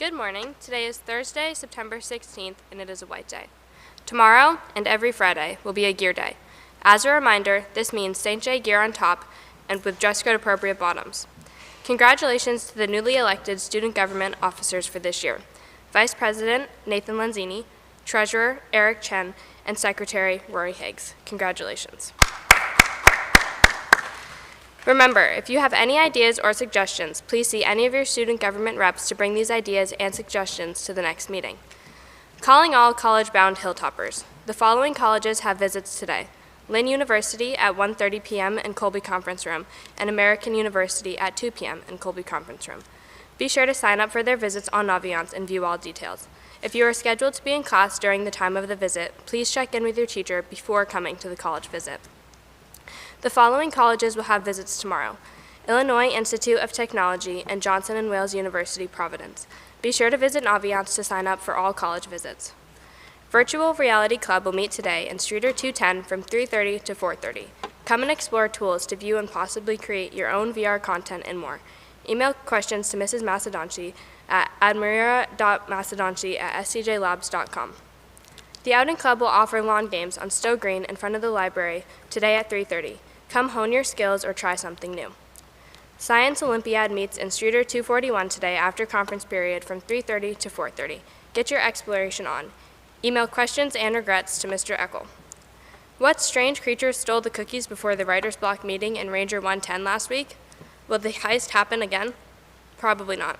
Good morning. Today is Thursday, September 16th, and it is a white day. Tomorrow and every Friday will be a gear day. As a reminder, this means St. J gear on top and with dress code appropriate bottoms. Congratulations to the newly elected student government officers for this year. Vice President Nathan Lanzini, Treasurer Eric Chen, and Secretary Rory Higgs. Congratulations. Remember, if you have any ideas or suggestions, please see any of your student government reps to bring these ideas and suggestions to the next meeting. Calling all college-bound Hilltoppers. The following colleges have visits today: Lynn University at 1:30 p.m. in Colby Conference Room, and American University at 2 p.m. in Colby Conference Room. Be sure to sign up for their visits on Naviance and view all details. If you are scheduled to be in class during the time of the visit, please check in with your teacher before coming to the college visit. The following colleges will have visits tomorrow: Illinois Institute of Technology and Johnson & Wales University, Providence. Be sure to visit Naviance to sign up for all college visits. Virtual Reality Club will meet today in Streeter 210 from 3:30 to 4:30. Come and explore tools to view and possibly create your own VR content and more. Email questions to Mrs. Macedonci at admira.macedonci@scjlabs.com. The Outing Club will offer lawn games on Stowe Green in front of the library today at 3:30. Come hone your skills or try something new. Science Olympiad meets in Streeter 241 today after conference period from 3:30 to 4:30. Get your exploration on. Email questions and regrets to Mr. Eckel. What strange creature stole the cookies before the writer's block meeting in Ranger 110 last week? Will the heist happen again? Probably not.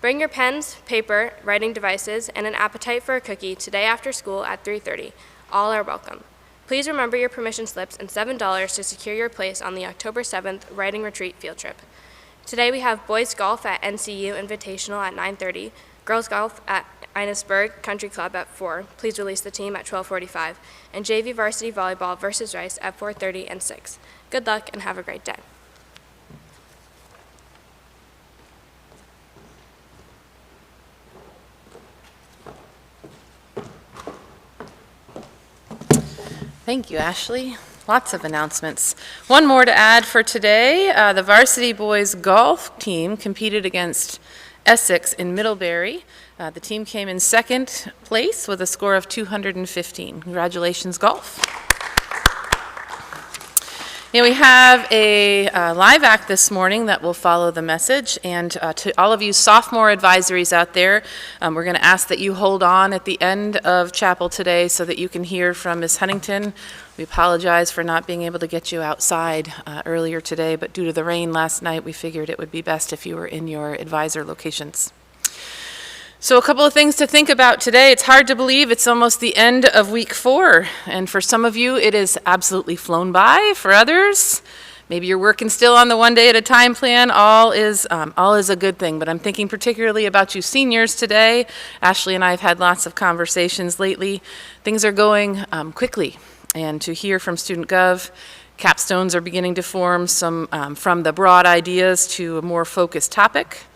Bring your pens, paper, writing devices, and an appetite for a cookie today after school at 3:30. All are welcome. Please remember your permission slips and $7 to secure your place on the October 7th Writing Retreat field trip. Today we have boys golf at NCU Invitational at 9:30, girls golf at Einasburg Country Club at 4. Please release the team at 12:45, and JV varsity volleyball versus Rice at 4:30 and 6. Good luck and have a great day. Thank you, Ashley. Lots of announcements. One more to add for today. The varsity boys golf team competed against Essex in Middlebury. The team came in second place with a score of 215. Congratulations, golf. And we have a live act this morning that will follow the message. And to all of you sophomore advisories out there, we're going to ask that you hold on at the end of chapel today so that you can hear from Ms. Huntington. We apologize for not being able to get you outside earlier today, but due to the rain last night, we figured it would be best if you were in your advisor locations. So a couple of things to think about today. It's hard to believe it's almost the end of week 4, and for some of you it has absolutely flown by. For others, maybe you're working still on the one day at a time plan. All is a good thing, but I'm thinking particularly about you seniors today. Ashley and I have had lots of conversations lately. Things are going quickly, and to hear from Student Gov, capstones are beginning to form, some from the broad ideas to a more focused topic.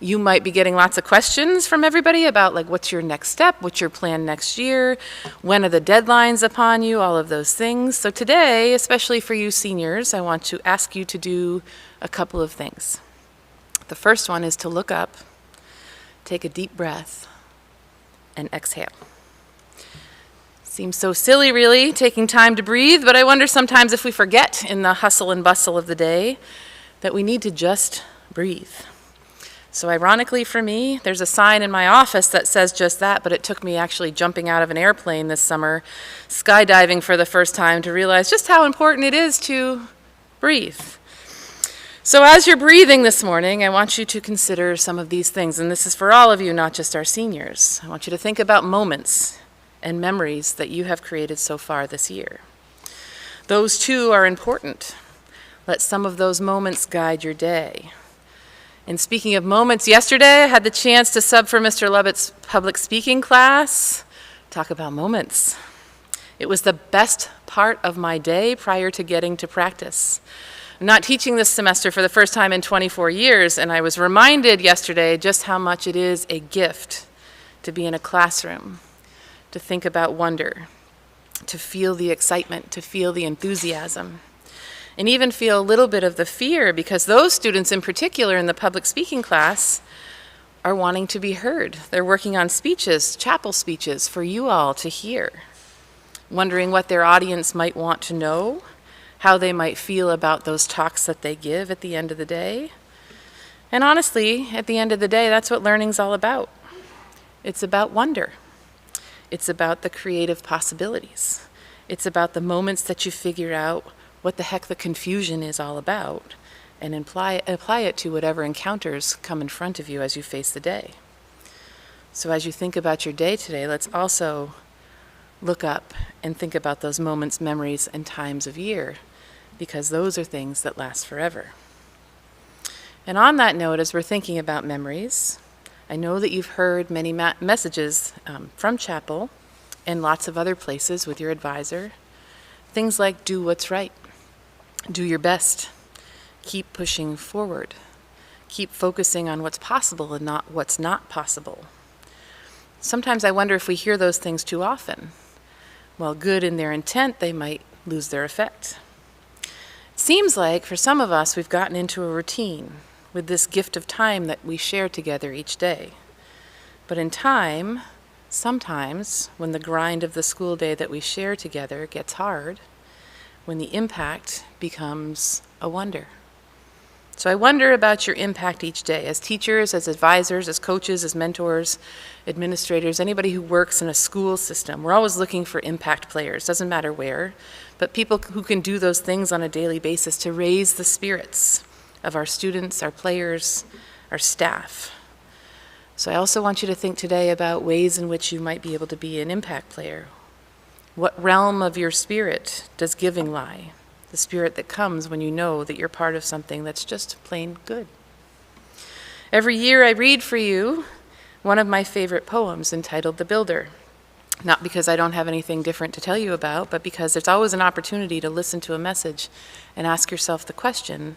You might be getting lots of questions from everybody about, like, what's your next step, what's your plan next year, when are the deadlines upon you, all of those things. So today, especially for you seniors, I want to ask you to do a couple of things. The first one is to look up, take a deep breath, and exhale. Seems so silly, really, taking time to breathe, but I wonder sometimes if we forget in the hustle and bustle of the day that we need to just breathe. So ironically for me, there's a sign in my office that says just that, but it took me actually jumping out of an airplane this summer, skydiving for the first time, to realize just how important it is to breathe. So as you're breathing this morning, I want you to consider some of these things, and this is for all of you, not just our seniors. I want you to think about moments and memories that you have created so far this year. Those too are important. Let some of those moments guide your day. And speaking of moments, yesterday I had the chance to sub for Mr. Lovett's public speaking class. Talk about moments. It was the best part of my day prior to getting to practice. I'm not teaching this semester for the first time in 24 years, and I was reminded yesterday just how much it is a gift to be in a classroom, to think about wonder, to feel the excitement, to feel the enthusiasm. And even feel a little bit of the fear, because those students in particular in the public speaking class are wanting to be heard. They're working on speeches, chapel speeches, for you all to hear, wondering what their audience might want to know, how they might feel about those talks that they give at the end of the day. And honestly, at the end of the day, that's what learning's all about. It's about wonder. It's about the creative possibilities. It's about the moments that you figure out what the heck the confusion is all about and apply it to whatever encounters come in front of you as you face the day. So as you think about your day today, let's also look up and think about those moments, memories, and times of year, because those are things that last forever. And on that note, as we're thinking about memories, I know that you've heard many messages from chapel and lots of other places with your advisor. Things like do what's right, do your best, keep pushing forward, keep focusing on what's possible and not what's not possible. Sometimes I wonder if we hear those things too often. While good in their intent, they might lose their effect. It seems like for some of us, we've gotten into a routine with this gift of time that we share together each day. But in time, sometimes when the grind of the school day that we share together gets hard, when the impact becomes a wonder. So I wonder about your impact each day as teachers, as advisors, as coaches, as mentors, administrators, anybody who works in a school system. We're always looking for impact players, doesn't matter where, but people who can do those things on a daily basis to raise the spirits of our students, our players, our staff. So I also want you to think today about ways in which you might be able to be an impact player. What realm of your spirit does giving lie? The spirit that comes when you know that you're part of something that's just plain good. Every year I read for you one of my favorite poems entitled The Builder. Not because I don't have anything different to tell you about, but because there's always an opportunity to listen to a message and ask yourself the question,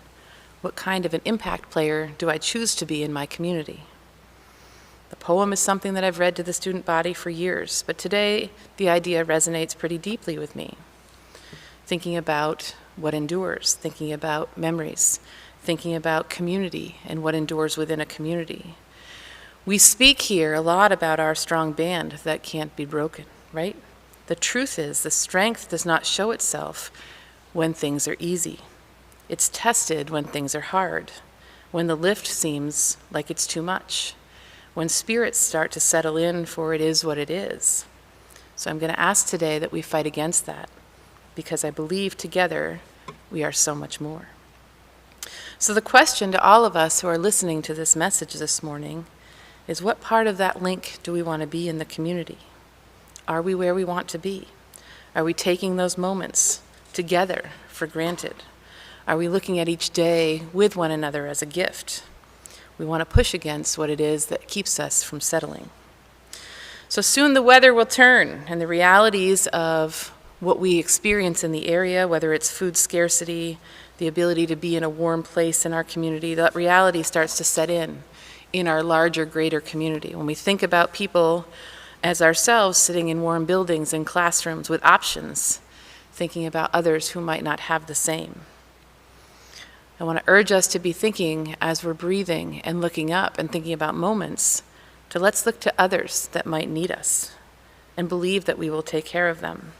what kind of an impact player do I choose to be in my community? The poem is something that I've read to the student body for years, but today the idea resonates pretty deeply with me. Thinking about what endures, thinking about memories, thinking about community and what endures within a community. We speak here a lot about our strong band that can't be broken, right? The truth is the strength does not show itself when things are easy. It's tested when things are hard, when the lift seems like it's too much, when spirits start to settle in for it is what it is. So I'm going to ask today that we fight against that, because I believe together we are so much more. So the question to all of us who are listening to this message this morning is, what part of that link do we want to be in the community? Are we where we want to be? Are we taking those moments together for granted? Are we looking at each day with one another as a gift? We want to push against what it is that keeps us from settling. So soon the weather will turn, and the realities of what we experience in the area, whether it's food scarcity, the ability to be in a warm place in our community, that reality starts to set in our larger, greater community. When we think about people as ourselves sitting in warm buildings and classrooms with options, thinking about others who might not have the same. I want to urge us to be thinking as we're breathing and looking up and thinking about moments, to let's look to others that might need us and believe that we will take care of them.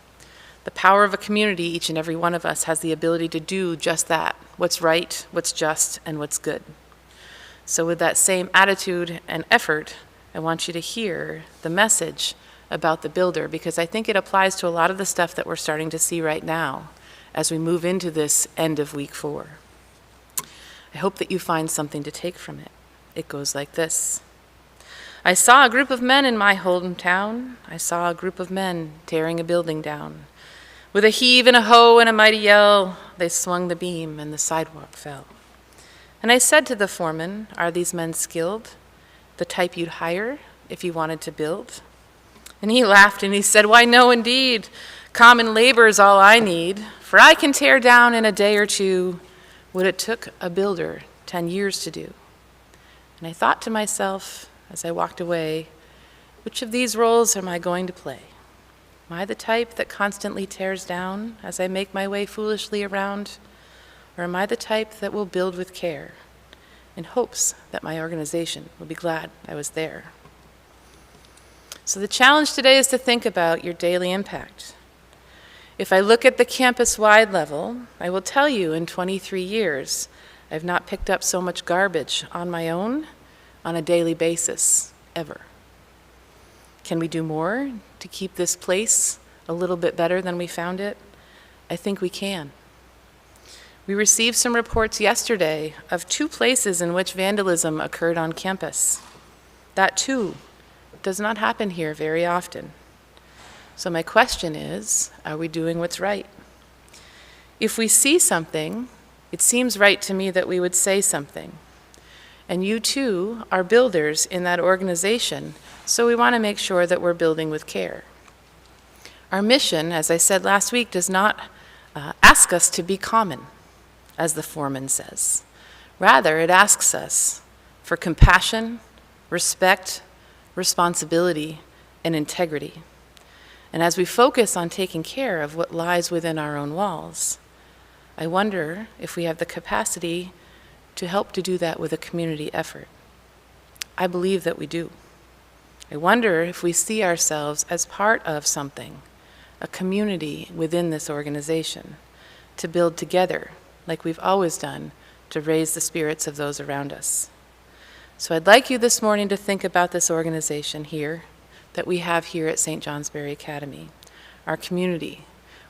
The power of a community, each and every one of us has the ability to do just that, what's right, what's just, and what's good. So with that same attitude and effort, I want you to hear the message about the builder, because I think it applies to a lot of the stuff that we're starting to see right now as we move into this end of week 4. I hope that you find something to take from it. It goes like this. I saw a group of men in my hometown. I saw a group of men tearing a building down. With a heave and a hoe and a mighty yell, they swung the beam and the sidewalk fell. And I said to the foreman, are these men skilled? The type you'd hire if you wanted to build? And he laughed and he said, why no indeed. Common labor is all I need, for I can tear down in a day or two what it took a builder 10 years to do. And I thought to myself as I walked away, which of these roles am I going to play? Am I the type that constantly tears down as I make my way foolishly around? Or am I the type that will build with care in hopes that my organization will be glad I was there. So the challenge today is to think about your daily impact. If I look at the campus-wide level, I will tell you in 23 years, I've not picked up so much garbage on my own on a daily basis, ever. Can we do more to keep this place a little bit better than we found it? I think we can. We received some reports yesterday of 2 places in which vandalism occurred on campus. That too does not happen here very often. So my question is, are we doing what's right? If we see something, it seems right to me that we would say something. And you too are builders in that organization, so we want to make sure that we're building with care. Our mission, as I said last week, does not ask us to be common, as the foreman says. Rather, it asks us for compassion, respect, responsibility, and integrity. And as we focus on taking care of what lies within our own walls, I wonder if we have the capacity to help to do that with a community effort. I believe that we do. I wonder if we see ourselves as part of something, a community within this organization, to build together, like we've always done, to raise the spirits of those around us. So I'd like you this morning to think about this organization here, that we have here at St. Johnsbury Academy, our community,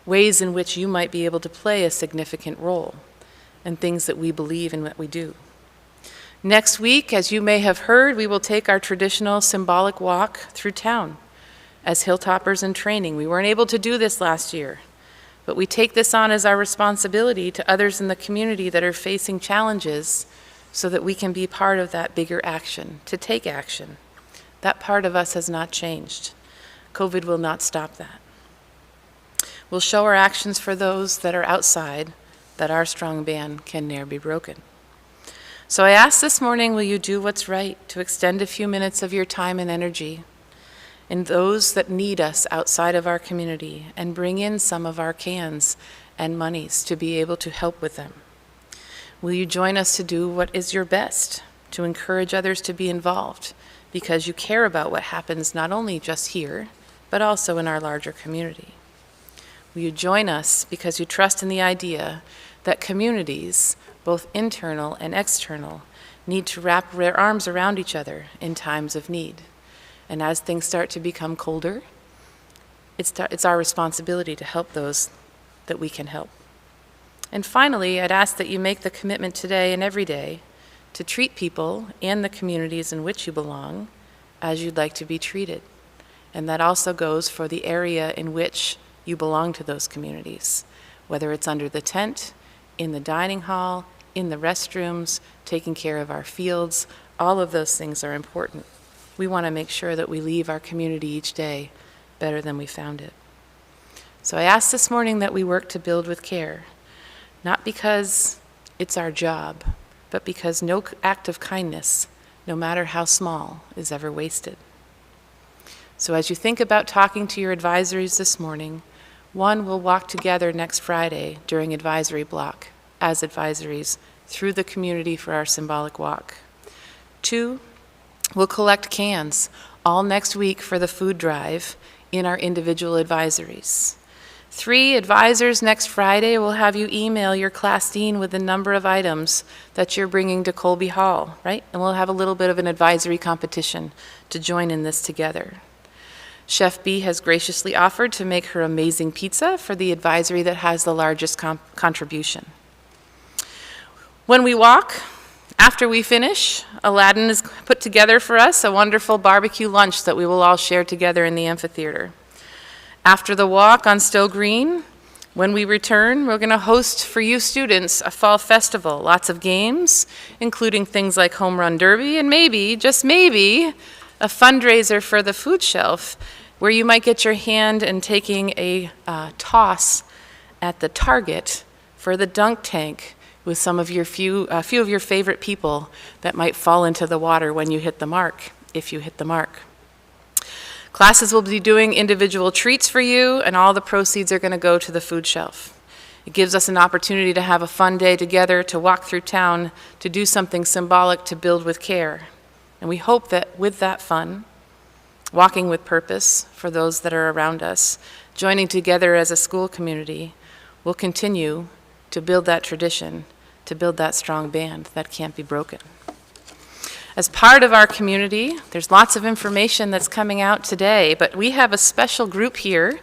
ways in which you might be able to play a significant role, and things that we believe in what we do. Next week, as you may have heard, we will take our traditional symbolic walk through town as hilltoppers in training. We weren't able to do this last year, but we take this on as our responsibility to others in the community that are facing challenges so that we can be part of that bigger action, to take action. That part of us has not changed. COVID will not stop that. We'll show our actions for those that are outside, that our strong band can ne'er be broken. So I ask this morning, will you do what's right to extend a few minutes of your time and energy in those that need us outside of our community and bring in some of our cans and monies to be able to help with them? Will you join us to do what is your best, to encourage others to be involved, because you care about what happens not only just here, but also in our larger community? Will you join us because you trust in the idea that communities, both internal and external, need to wrap their arms around each other in times of need? And as things start to become colder, it's our responsibility to help those that we can help. And finally, I'd ask that you make the commitment today and every day to treat people and the communities in which you belong as you'd like to be treated. And that also goes for the area in which you belong to those communities, whether it's under the tent, in the dining hall, in the restrooms, taking care of our fields. All of those things are important. We want to make sure that we leave our community each day better than we found it. So I ask this morning that we work to build with care, not because it's our job, but because no act of kindness, no matter how small, is ever wasted. So as you think about talking to your advisories this morning, 1, we'll walk together next Friday during advisory block as advisories through the community for our symbolic walk. 2, we'll collect cans all next week for the food drive in our individual advisories. 3, advisors next Friday will have you email your class dean with the number of items that you're bringing to Colby Hall, right? And we'll have a little bit of an advisory competition to join in this together. Chef B has graciously offered to make her amazing pizza for the advisory that has the largest contribution. When we walk, after we finish, Aladdin has put together for us a wonderful barbecue lunch that we will all share together in the amphitheater. After the walk on Stowe Green, when we return, we're going to host for you students a fall festival, lots of games, including things like home run derby, and maybe, just maybe, a fundraiser for the food shelf, where you might get your hand in taking a toss at the target for the dunk tank with some of your few of your favorite people that might fall into the water when you hit the mark, if you hit the mark. Classes will be doing individual treats for you, and all the proceeds are going to go to the food shelf. It gives us an opportunity to have a fun day together, to walk through town, to do something symbolic, to build with care. And we hope that with that fun, walking with purpose for those that are around us, joining together as a school community, we'll continue to build that tradition, to build that strong band that can't be broken. As part of our community, there's lots of information that's coming out today, but we have a special group here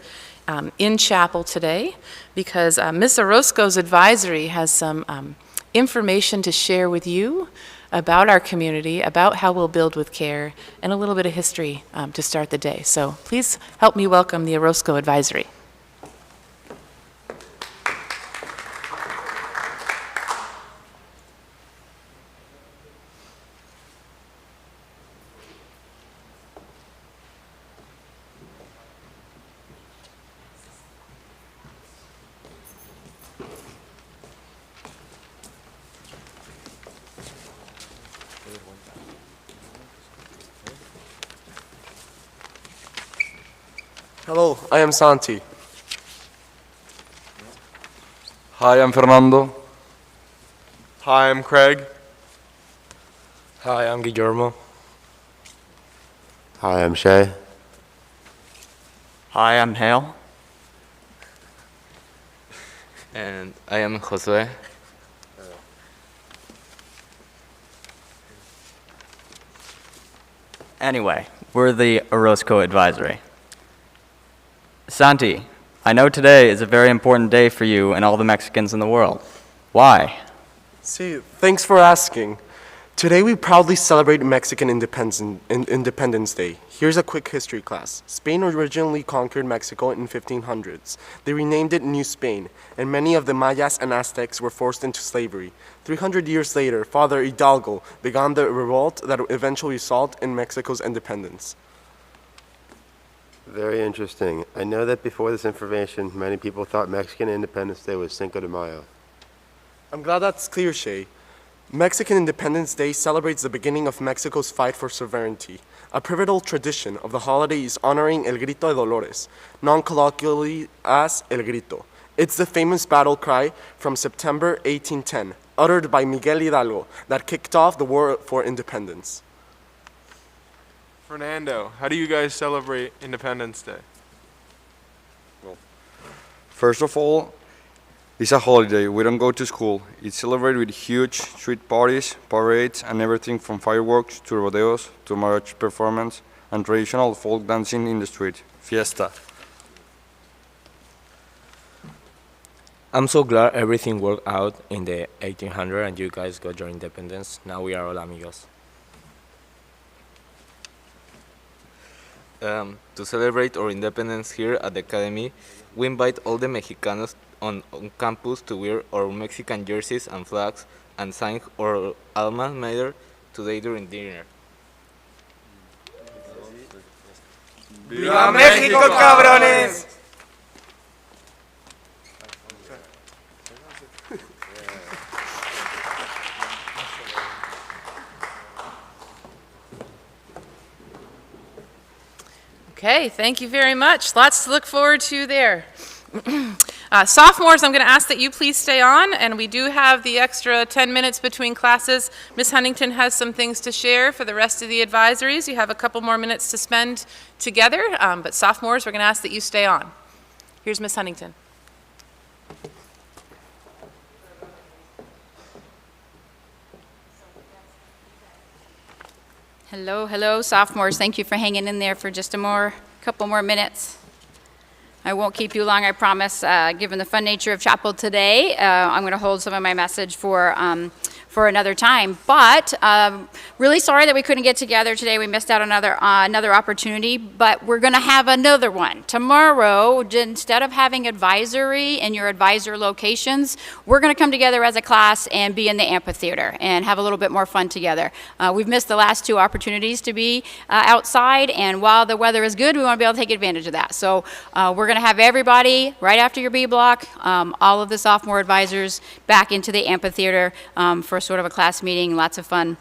in chapel today because Ms. Orozco's advisory has some information to share with you about our community, about how we'll build with care, and a little bit of history to start the day. So please help me welcome the Orozco advisory. Hello, I am Santi. Hi, I'm Fernando. Hi, I'm Craig. Hi, I'm Guillermo. Hi, I'm Shay. Hi, I'm Hale. And I am Josue. Anyway, we're the Orozco Advisory. Santi, I know today is a very important day for you and all the Mexicans in the world. Why? See, thanks for asking. Today we proudly celebrate Mexican Independence Day. Here's a quick history class. Spain originally conquered Mexico in 1500s. They renamed it New Spain, and many of the Mayas and Aztecs were forced into slavery. 300 years later, Father Hidalgo began the revolt that eventually resulted in Mexico's independence. Very interesting. I know that before this information, many people thought Mexican Independence Day was Cinco de Mayo. I'm glad that's clear, Shay. Mexican Independence Day celebrates the beginning of Mexico's fight for sovereignty. A pivotal tradition of the holiday is honoring El Grito de Dolores, non-colloquially as El Grito. It's the famous battle cry from September 1810, uttered by Miguel Hidalgo, that kicked off the war for independence. Fernando, how do you guys celebrate Independence Day? First of all, it's a holiday. We don't go to school. It's celebrated with huge street parties, parades, and everything from fireworks to rodeos to march performance and traditional folk dancing in the street. Fiesta. I'm so glad everything worked out in the 1800 and you guys got your independence. Now we are all amigos. To celebrate our independence here at the Academy, we invite all the Mexicanos on campus to wear our Mexican jerseys and flags and sing our alma mater today during dinner. ¡Viva México, cabrones! Okay, thank you very much. Lots to look forward to there. Sophomores, I'm going to ask that you please stay on, and we do have the extra 10 minutes between classes. Ms. Huntington has some things to share for the rest of the advisories. You have a couple more minutes to spend together, but sophomores, we're going to ask that you stay on. Here's Ms. Huntington. Hello, sophomores. Thank you for hanging in there for just a couple more minutes. I won't keep you long, I promise. Given the fun nature of chapel today, I'm going to hold some of my message for another time. But really sorry that we couldn't get together today. We missed out on another opportunity, but we're going to have another one. Tomorrow, instead of having advisory in your advisor locations, we're going to come together as a class and be in the amphitheater and have a little bit more fun together. We've missed the last two opportunities to be outside, and while the weather is good, we want to be able to take advantage of that. So we're going to have everybody right after your B block, all of the sophomore advisors back into the amphitheater for sort of a class meeting, lots of fun.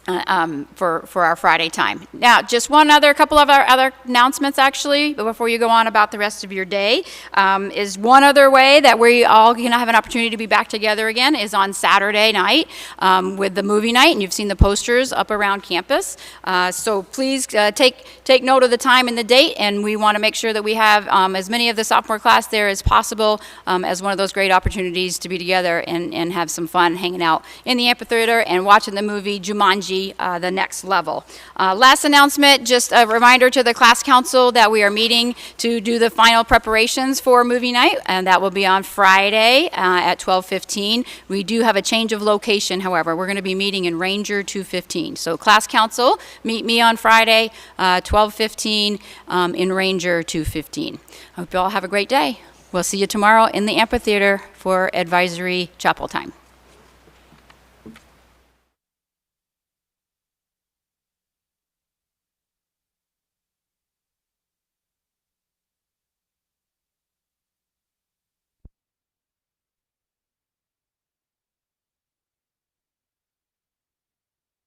for our Friday time. Now, just couple of our other announcements actually, before you go on about the rest of your day, is one other way that we all can have an opportunity to be back together again is on Saturday night with the movie night, and you've seen the posters up around campus. So please take note of the time and the date, and we want to make sure that we have as many of the sophomore class there as possible as one of those great opportunities to be together and have some fun hanging out in the amphitheater and watching the movie Jumanji, the next level. Last announcement, just a reminder to the class council that we are meeting to do the final preparations for movie night, and that will be on Friday at 12:15. We do have a change of location, however. We're going to be meeting in Ranger 215. So class council, meet me on Friday, 12:15 in Ranger 215. Hope you all have a great day. We'll see you tomorrow in the amphitheater for advisory chapel time.